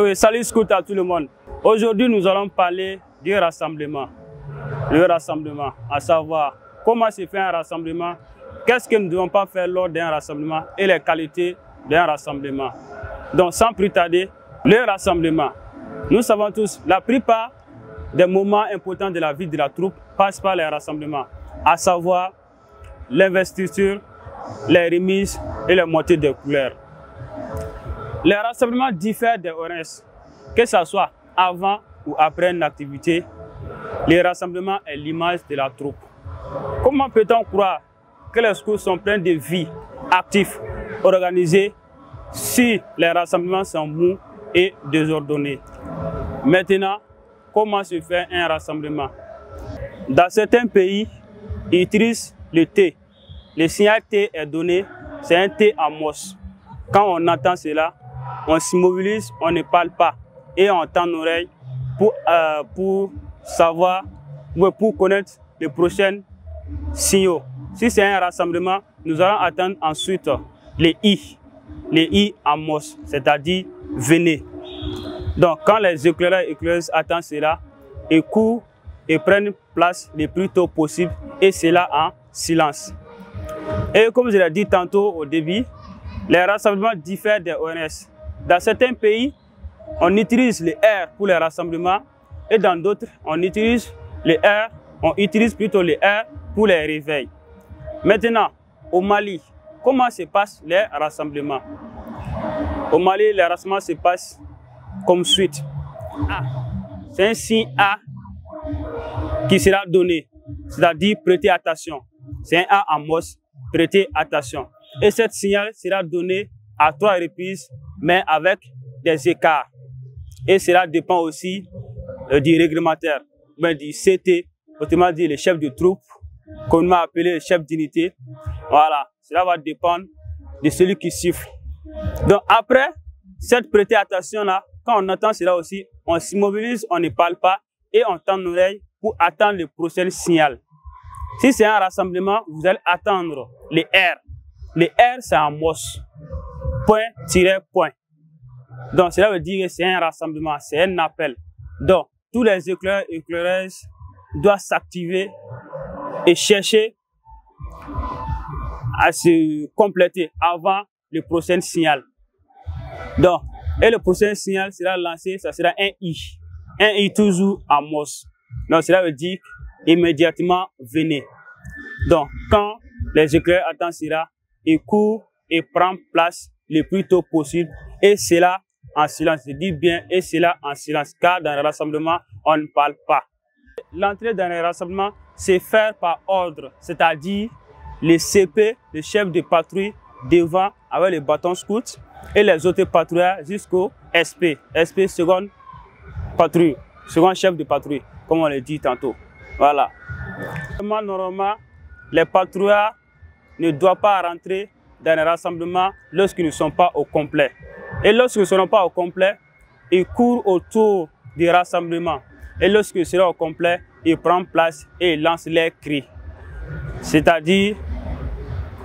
Oui, salut scout à tout le monde. Aujourd'hui, nous allons parler du rassemblement. Le rassemblement, à savoir comment se fait un rassemblement, qu'est-ce que nous ne devons pas faire lors d'un rassemblement et les qualités d'un rassemblement. Donc, sans plus tarder, le rassemblement. Nous savons tous, la plupart des moments importants de la vie de la troupe passent par les rassemblements, à savoir l'investiture, les remises et les montées de couleurs. Les rassemblements diffèrent des ONS, que ce soit avant ou après une activité. Le rassemblement est l'image de la troupe. Comment peut-on croire que les scouts sont pleins de vie, actifs, organisés, si les rassemblements sont mous et désordonnés? Maintenant, comment se fait un rassemblement? Dans certains pays, ils utilisent le T. Le signal T est donné, c'est un T en MOS. Quand on entend cela, on s'immobilise, on ne parle pas et on tend l'oreille pour savoir, pour connaître les prochains signaux. Si c'est un rassemblement, nous allons attendre ensuite les I en MOS, c'est-à-dire venez. Donc quand les éclaireurs et éclaireuses attendent cela, ils courent et prennent place le plus tôt possible et cela en silence. Et comme je l'ai dit tantôt au début, les rassemblements diffèrent des ONS. Dans certains pays, on utilise le R pour les rassemblements et dans d'autres, on utilise plutôt le R pour les réveils. Maintenant, au Mali, comment se passent les rassemblements? Au Mali, les rassemblements se passent comme suite. A, c'est un signe A qui sera donné, c'est-à-dire prêtez attention. C'est un A en MOS, prêtez attention. Et ce signal sera donné à 3 reprises, mais avec des écarts. Et cela dépend aussi du réglementaire, du CT, autrement dit le chef de troupe, qu'on m'a appelé le chef d'unité. Voilà, cela va dépendre de celui qui siffle. Donc après cette prêter attention-là, quand on entend cela aussi, on s'immobilise, on ne parle pas et on tend l'oreille pour attendre le prochain signal. Si c'est un rassemblement, vous allez attendre les R. Les R, c'est en MOS. Point. Donc, cela veut dire que c'est un rassemblement, c'est un appel. Donc, tous les éclaireurs et éclaireuses doivent s'activer et chercher à se compléter avant le prochain signal. Donc, et le prochain signal sera lancé, ça sera un I. Un I toujours en MOS. Donc, cela veut dire immédiatement venez. Donc, quand les éclaireurs attendent cela, ils courent et prennent place le plus tôt possible. Et cela en silence. Je dis bien, et cela en silence, car dans le rassemblement, on ne parle pas. L'entrée dans le rassemblement, c'est faire par ordre, c'est-à-dire les CP, le chef de patrouille, devant avec le bâton scout, et les autres patrouilleurs jusqu'au SP. SP, seconde patrouille, second chef de patrouille, comme on l'a dit tantôt. Voilà. Normalement, les patrouilleurs ne doivent pas rentrer dans les rassemblements lorsqu'ils ne sont pas au complet. Et lorsqu'ils ne seront pas au complet, ils courent autour du rassemblement. Et lorsqu'ils seront au complet, ils prennent place et ils lancent les cris. C'est-à-dire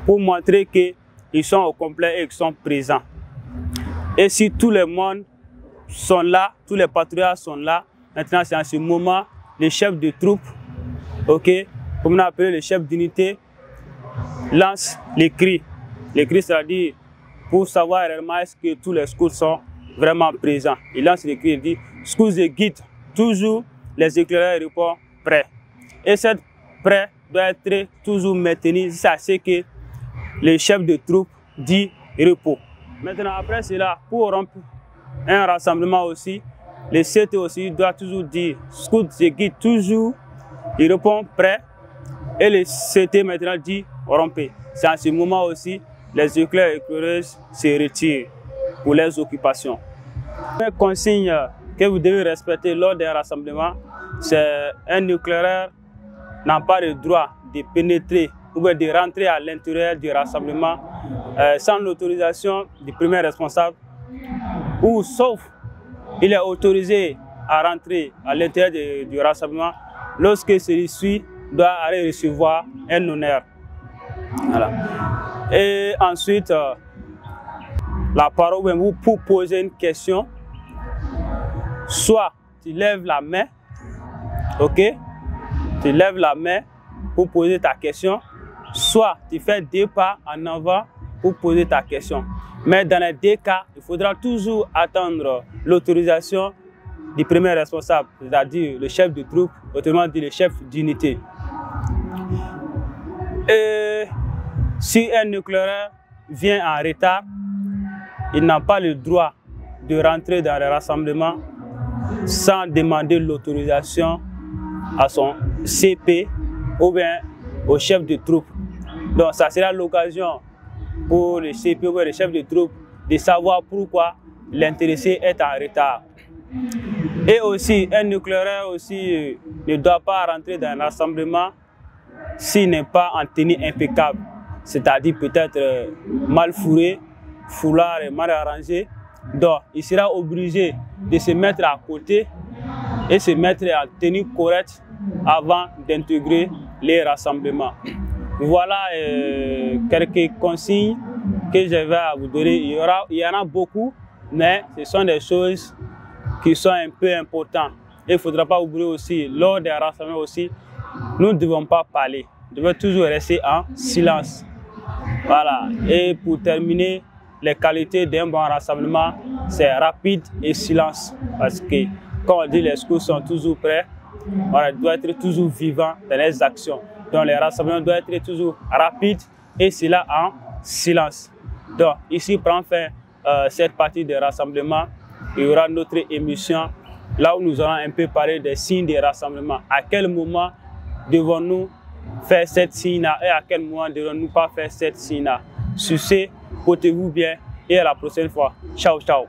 pour montrer qu'ils sont au complet et qu'ils sont présents. Et si tout le monde sont là, tous les patrouilleurs sont là, maintenant c'est en ce moment, le chef de troupe, comme on a appelé le chef d'unité, lance les cris. Les cris, c'est-à-dire pour savoir réellement est-ce que tous les scouts sont vraiment présents. Il lance les cris, il dit scouts et guides, toujours les éclaireurs répondent prêts. Et cette prêt doit être toujours maintenu jusqu'à ce que le chef de troupe dit repos. Maintenant, après cela, pour rompre un rassemblement aussi, le CT aussi doit toujours dire scouts et guides, toujours, il répond prêt. Et le CT maintenant dit rompez. C'est en ce moment aussi les éclaireurs et éclaireuses se retirent pour les occupations. Une consigne que vous devez respecter lors d'un rassemblement, c'est un éclaireur n'a pas le droit de pénétrer ou de rentrer à l'intérieur du rassemblement sans l'autorisation du premier responsable ou sauf il est autorisé à rentrer à l'intérieur du rassemblement lorsque celui-ci doit aller recevoir un honneur. Voilà. Et ensuite, la parole pour poser une question soit tu lèves la main, ok? Tu lèves la main pour poser ta question, soit tu fais 2 pas en avant pour poser ta question. Mais dans les 2 cas, il faudra toujours attendre l'autorisation du premier responsable, c'est-à-dire le chef de troupe, autrement dit le chef d'unité. Et si un éclaireur vient en retard, il n'a pas le droit de rentrer dans le rassemblement sans demander l'autorisation à son CP ou bien au chef de troupe. Donc ça sera l'occasion pour le CP ou le chef de troupe de savoir pourquoi l'intéressé est en retard. Et aussi, un éclaireur aussi ne doit pas rentrer dans un rassemblement s'il n'est pas en tenue impeccable, c'est-à-dire peut-être mal fourré, foulard mal arrangé. Donc, il sera obligé de se mettre à côté et se mettre en tenue correcte avant d'intégrer les rassemblements. Voilà quelques consignes que je vais à vous donner. Il y en a beaucoup, mais ce sont des choses qui sont un peu importantes. Il ne faudra pas oublier aussi, lors des rassemblements aussi, nous ne devons pas parler. Nous devons toujours rester en silence. Voilà. Et pour terminer, les qualités d'un bon rassemblement, c'est rapide et silence. Parce que, quand on dit les secours sont toujours prêts, on doit être toujours vivant dans les actions. Donc les rassemblements doivent être toujours rapides et cela en silence. Donc ici prend fin cette partie de rassemblement. Il y aura notre émission là où nous allons un peu parler des signes de rassemblement. À quel moment devons-nous faire cette signe-là et à quel moment ne devons-nous pas faire cette signe-là. Sur ce, portez-vous bien et à la prochaine fois. Ciao, ciao.